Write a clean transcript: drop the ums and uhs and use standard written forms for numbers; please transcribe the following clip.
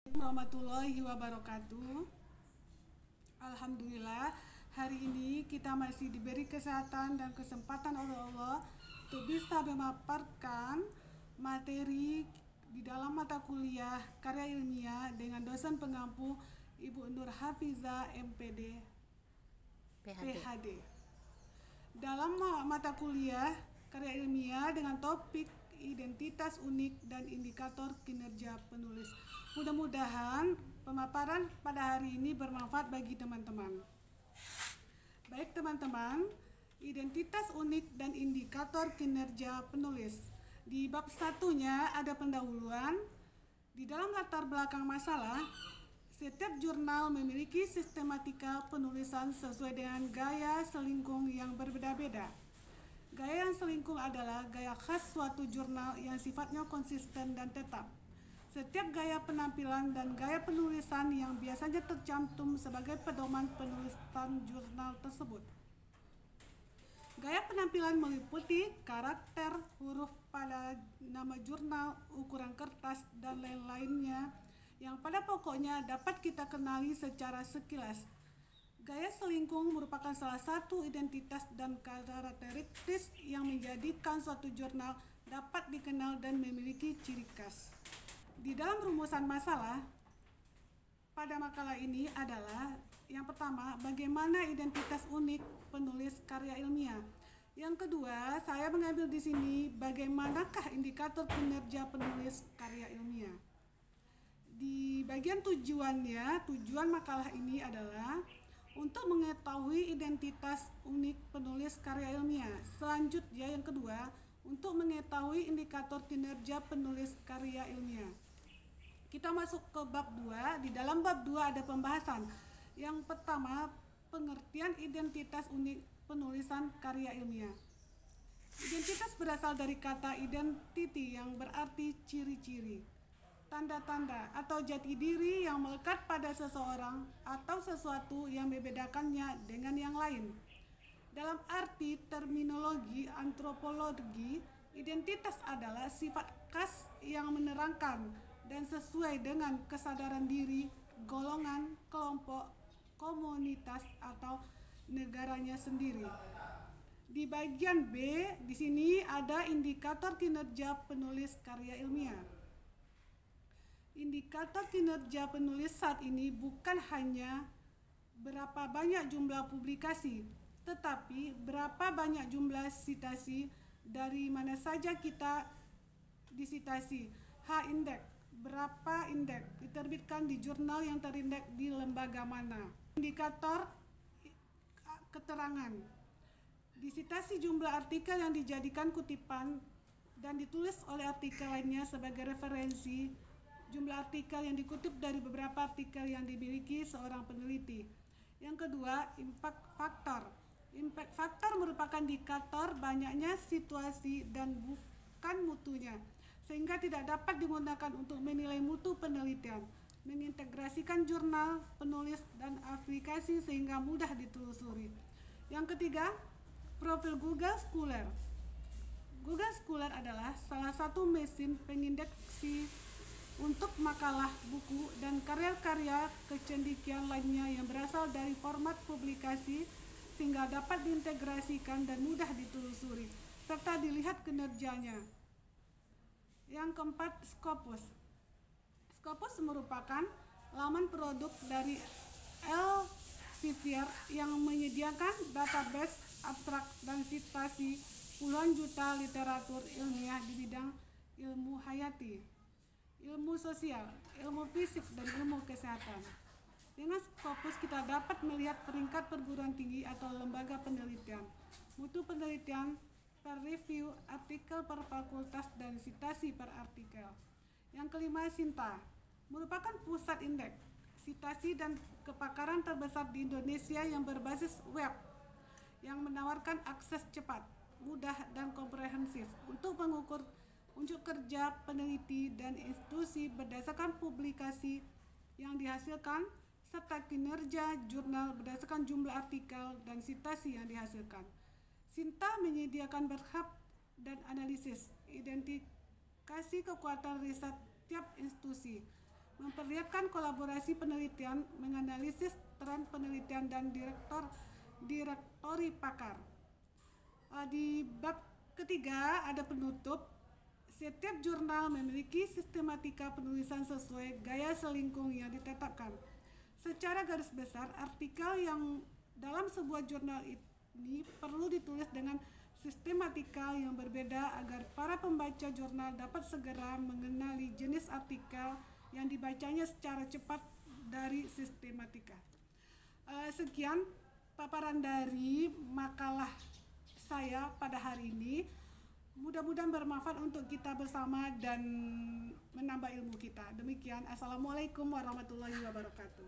Warahmatullahi wabarakatuh. Alhamdulillah, hari ini kita masih diberi kesehatan dan kesempatan oleh Allah untuk bisa memaparkan materi di dalam mata kuliah karya ilmiah dengan dosen pengampu Ibu Nur Hafiza MPD PhD. Dalam mata kuliah karya ilmiah dengan topik identitas unik dan indikator kinerja penulis. Mudah-mudahan pemaparan pada hari ini bermanfaat bagi teman-teman. Baik teman-teman, identitas unik dan indikator kinerja penulis. Di bab satunya ada pendahuluan. Di dalam latar belakang masalah, setiap jurnal memiliki sistematika penulisan sesuai dengan gaya selingkung yang berbeda-beda. Gaya yang selingkung adalah gaya khas suatu jurnal yang sifatnya konsisten dan tetap. Setiap gaya penampilan dan gaya penulisan yang biasanya tercantum sebagai pedoman penulisan jurnal tersebut. Gaya penampilan meliputi karakter, huruf pada nama jurnal, ukuran kertas, dan lain-lainnya yang pada pokoknya dapat kita kenali secara sekilas. Gaya selingkung merupakan salah satu identitas dan karakteristik yang menjadikan suatu jurnal dapat dikenal dan memiliki ciri khas. Di dalam rumusan masalah pada makalah ini adalah yang pertama, bagaimana identitas unik penulis karya ilmiah. Yang kedua, saya mengambil di sini bagaimanakah indikator kinerja penulis karya ilmiah. Di bagian tujuannya, tujuan makalah ini adalah untuk mengetahui identitas unik penulis karya ilmiah. Selanjutnya yang kedua, untuk mengetahui indikator kinerja penulis karya ilmiah. Kita masuk ke bab 2. Di dalam bab 2 ada pembahasan. Yang pertama, pengertian identitas unik penulisan karya ilmiah. Identitas berasal dari kata identity yang berarti ciri-ciri, tanda-tanda atau jati diri yang melekat pada seseorang atau sesuatu yang membedakannya dengan yang lain. Dalam arti terminologi antropologi, identitas adalah sifat khas yang menerangkan dan sesuai dengan kesadaran diri, golongan, kelompok, komunitas, atau negaranya sendiri. Di bagian B, di sini ada indikator kinerja penulis karya ilmiah. Indikator kinerja penulis saat ini bukan hanya berapa banyak jumlah publikasi, tetapi berapa banyak jumlah sitasi, dari mana saja kita disitasi. H-index, berapa indeks diterbitkan di jurnal yang terindeks di lembaga mana. Indikator keterangan, disitasi jumlah artikel yang dijadikan kutipan dan ditulis oleh artikel lainnya sebagai referensi, jumlah artikel yang dikutip dari beberapa artikel yang dimiliki seorang peneliti. Yang kedua, impact factor. Impact factor merupakan indikator banyaknya situasi dan bukan mutunya, sehingga tidak dapat digunakan untuk menilai mutu penelitian. Mengintegrasikan jurnal, penulis, dan aplikasi sehingga mudah ditelusuri. Yang ketiga, profil Google Scholar. Google Scholar adalah salah satu mesin pengindeksi untuk makalah, buku, dan karya-karya kecendikian lainnya yang berasal dari format publikasi sehingga dapat diintegrasikan dan mudah ditelusuri serta dilihat kinerjanya. Yang keempat, Scopus. Scopus merupakan laman produk dari Elsevier yang menyediakan database abstrak dan citasi puluhan juta literatur ilmiah di bidang ilmu hayati, ilmu sosial, ilmu fisik, dan ilmu kesehatan. Dengan Scopus kita dapat melihat peringkat perguruan tinggi atau lembaga penelitian, mutu penelitian per review, artikel per fakultas, dan citasi per artikel. Yang kelima, Sinta, merupakan pusat indeks, citasi, dan kepakaran terbesar di Indonesia yang berbasis web, yang menawarkan akses cepat, mudah, dan komprehensif untuk mengukur unjuk kerja peneliti dan institusi berdasarkan publikasi yang dihasilkan, serta kinerja jurnal berdasarkan jumlah artikel dan citasi yang dihasilkan. Sinta menyediakan berhab dan analisis, identifikasi kekuatan riset tiap institusi, memperlihatkan kolaborasi penelitian, menganalisis tren penelitian dan direktori pakar. Di bab ketiga ada penutup. Setiap jurnal memiliki sistematika penulisan sesuai gaya selingkung yang ditetapkan. Secara garis besar, artikel yang dalam sebuah jurnal ini perlu ditulis dengan sistematika yang berbeda agar para pembaca jurnal dapat segera mengenali jenis artikel yang dibacanya secara cepat dari sistematika. Sekian paparan dari makalah saya pada hari ini. Mudah-mudahan bermanfaat untuk kita bersama dan menambah ilmu kita. Demikian, Assalamualaikum warahmatullahi wabarakatuh.